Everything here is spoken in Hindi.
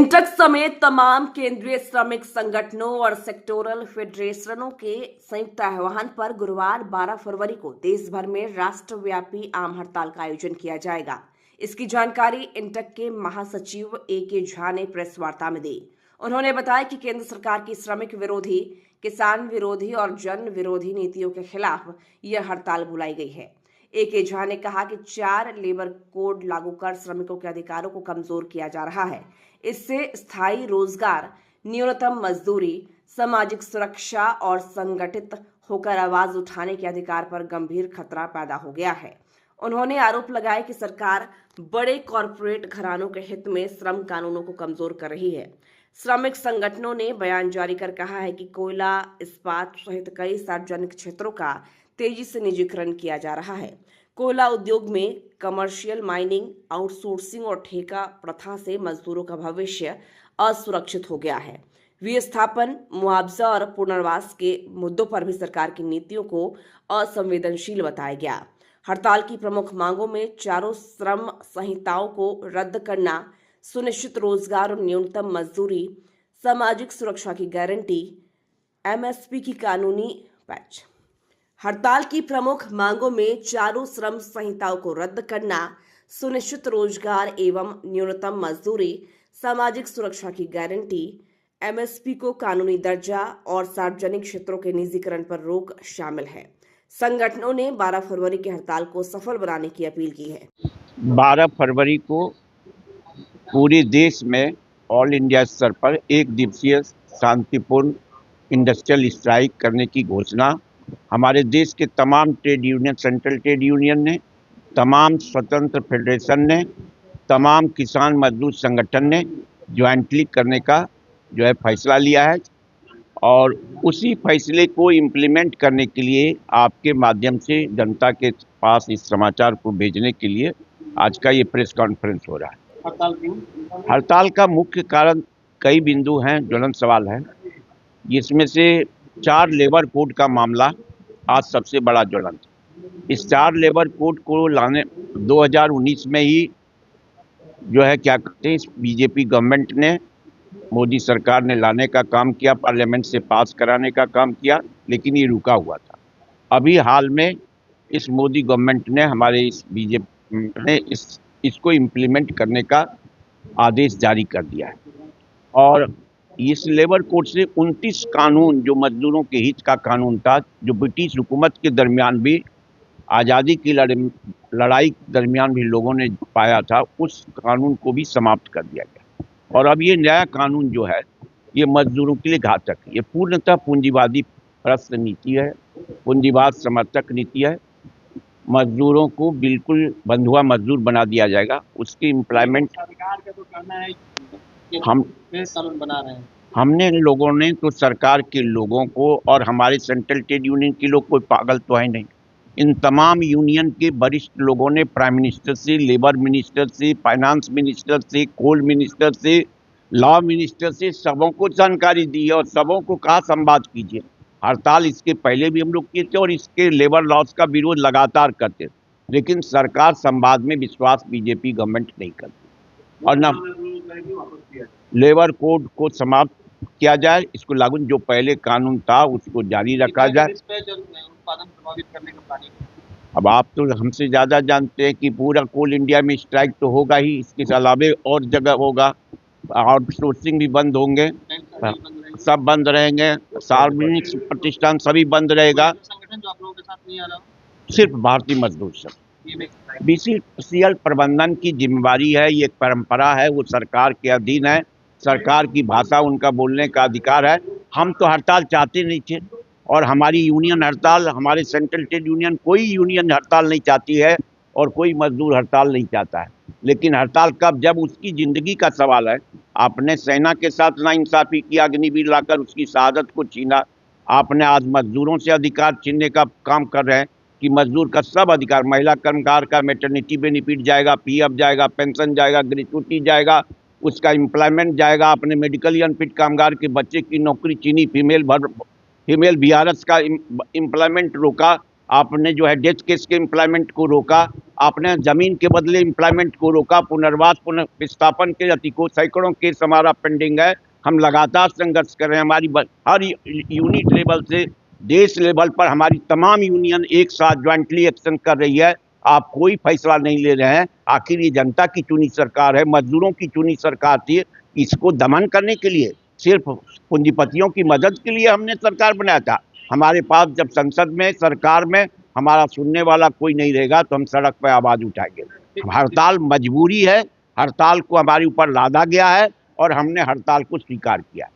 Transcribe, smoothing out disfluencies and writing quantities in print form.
इंटक समेत तमाम केंद्रीय श्रमिक संगठनों और सेक्टोरल फेडरेशनों के संयुक्त आह्वान पर गुरुवार 12 फरवरी को देश भर में राष्ट्रव्यापी आम हड़ताल का आयोजन किया जाएगा। इसकी जानकारी इंटक के महासचिव ए.के. झा ने प्रेस वार्ता में दी। उन्होंने बताया कि केंद्र सरकार की श्रमिक विरोधी, किसान विरोधी और जन विरोधी नीतियों के खिलाफ यह हड़ताल बुलाई गई है। ए.के. झा ने कहा कि 4 लेबर कोड लागू कर श्रमिकों के अधिकारों को कमजोर किया जा रहा है। इससे स्थायी रोजगार, न्यूनतम मजदूरी, सामाजिक सुरक्षा और संगठित होकर आवाज उठाने के अधिकार पर गंभीर खतरा पैदा हो गया है। उन्होंने आरोप लगाया कि सरकार बड़े कॉरपोरेट घरानों के हित में श्रम कानूनों को कमजोर कर रही है। श्रमिक संगठनों ने बयान जारी कर कहा है कि कोयला, इस्पात सहित कई सार्वजनिक क्षेत्रों का तेजी से निजीकरण किया जा रहा है। कोयला उद्योग में कमर्शियल माइनिंग, आउटसोर्सिंग और ठेका प्रथा से मजदूरों का भविष्य असुरक्षित हो गया है। विस्थापन, मुआवजा और पुनर्वास के मुद्दों पर भी सरकार की नीतियों को असंवेदनशील बताया गया। हड़ताल की प्रमुख मांगों में 4 श्रम संहिताओं को रद्द करना, सुनिश्चित रोजगार और न्यूनतम मजदूरी, सामाजिक सुरक्षा की गारंटी, एमएसपी की कानूनी पैच। हड़ताल की प्रमुख मांगों में 4 श्रम संहिताओं को रद्द करना, सुनिश्चित रोजगार एवं न्यूनतम मजदूरी, सामाजिक सुरक्षा की गारंटी, एमएसपी को कानूनी दर्जा और सार्वजनिक क्षेत्रों के निजीकरण पर रोक शामिल है। संगठनों ने 12 फरवरी की हड़ताल को सफल बनाने की अपील की है। 12 फरवरी को पूरे देश में ऑल इंडिया स्तर पर एक दिवसीय शांतिपूर्ण इंडस्ट्रियल स्ट्राइक करने की घोषणा हमारे देश के तमाम trade union, central trade union ने, तमाम स्वतंत्र फेडरेशन ने, तमाम किसान मजदूर संगठन ने ज्वाइंटली करने का फैसला लिया है और उसी फैसले को इम्प्लीमेंट करने के लिए आपके माध्यम से जनता के पास इस समाचार को भेजने के लिए आज का ये प्रेस कॉन्फ्रेंस हो रहा है। हड़ताल का मुख्य कारण कई बिंदु हैं, ज्वलंत सवाल है, जिसमें से 4 लेबर कोड का मामला आज सबसे बड़ा ज्वलंत। इस 4 लेबर कोड को लाने 2019 में ही क्या कहते हैं, इस बीजेपी गवर्नमेंट ने, मोदी सरकार ने लाने का काम किया, पार्लियामेंट से पास कराने का काम किया, लेकिन ये रुका हुआ था। अभी हाल में इस मोदी गवर्नमेंट ने, हमारे इस बीजेपी ने इसको इम्प्लीमेंट करने का आदेश जारी कर दिया है और इस लेबर कोड से 29 कानून जो मजदूरों के हित का कानून था, जो ब्रिटिश हुकूमत के दरमियान भी, आज़ादी की लड़ाई के दरमियान भी लोगों ने पाया था, उस कानून को भी समाप्त कर दिया गया। और अब ये नया कानून जो है, ये मजदूरों के लिए घातक है। ये पूर्णतः पूंजीवादी परस्त नीति है, पूंजीवाद समर्थक नीति है। मजदूरों को बिल्कुल बंधुआ मजदूर बना दिया जाएगा। उसकी इम्प्लायमेंट हमने लोगों ने तो सरकार के लोगों को और हमारे सेंट्रल ट्रेड यूनियन के लोग कोई पागल तो है नहीं। इन तमाम यूनियन के वरिष्ठ लोगों ने प्राइम मिनिस्टर से, लेबर मिनिस्टर से, फाइनेंस मिनिस्टर से, कोल मिनिस्टर से, लॉ मिनिस्टर से सबों को जानकारी दी है और सबों को कहा संवाद कीजिए। हड़ताल इसके पहले भी हम लोग किए थे और इसके लेबर लॉस का विरोध लगातार करते थे, लेकिन सरकार संवाद में विश्वास बीजेपी गवर्नमेंट नहीं करती और न लेबर कोड को समाप्त किया जाए, इसको लागू, जो पहले कानून था उसको जारी रखा जाए। अब आप तो हमसे ज़्यादा जानते हैं कि पूरा कोल इंडिया में स्ट्राइक तो होगा ही, इसके अलावे और जगह होगा, आउटसोर्सिंग भी बंद होंगे, सब बंद रहेंगे, सार्वजनिक प्रतिष्ठान सभी बंद रहेगा। संगठन जो आप लोगों के साथ नहीं आ रहा, सिर्फ भारतीय मजदूर संघ। बीसीसीएल प्रबंधन की जिम्मेवारी है, ये एक परंपरा है, वो सरकार के अधीन है, सरकार की भाषा, उनका बोलने का अधिकार है। हम तो हड़ताल चाहते नहीं थे और हमारी यूनियन हड़ताल, हमारे सेंट्रल ट्रेड यूनियन, कोई यूनियन हड़ताल नहीं चाहती है और कोई मजदूर हड़ताल नहीं चाहता है। लेकिन हड़ताल कब, जब उसकी जिंदगी का सवाल है। आपने सेना के साथ नाइंसाफी की, अग्निवीर लाकर उसकी शहादत को छीना। आपने आज मजदूरों से अधिकार छीनने का काम कर रहे हैं कि मजदूर का सब अधिकार, महिला कर्मकार का मैटरनिटी बेनिफिट जाएगा, पीएफ जाएगा, पेंशन जाएगा, ग्रेच्युटी जाएगा, उसका एम्प्लॉयमेंट जाएगा। आपने मेडिकली अनफिट कामगार के बच्चे की नौकरी छीनी, फीमेल वीआरएस का एम्प्लॉयमेंट रोका। आपने जो है डेथ केस के एम्प्लॉयमेंट को रोका, आपने जमीन के बदले एम्प्लॉयमेंट को रोका, पुनर्वास पुनर्विस्थापन के अतिको सैकड़ों केस हमारा पेंडिंग है। हम लगातार संघर्ष कर रहे हैं। हमारी हर यूनिट लेवल से देश लेवल पर हमारी तमाम यूनियन एक साथ ज्वाइंटली एक्शन कर रही है। आप कोई फैसला नहीं ले रहे हैं। आखिर ये जनता की चुनी सरकार है, मजदूरों की चुनी सरकार थी। इसको दमन करने के लिए, सिर्फ पूंजीपतियों की मदद के लिए हमने सरकार बनाया था। हमारे पास जब संसद में, सरकार में हमारा सुनने वाला कोई नहीं रहेगा तो हम सड़क पर आवाज उठाएंगे। हड़ताल मजबूरी है, हड़ताल को हमारे ऊपर लादा गया है और हमने हड़ताल को स्वीकार किया।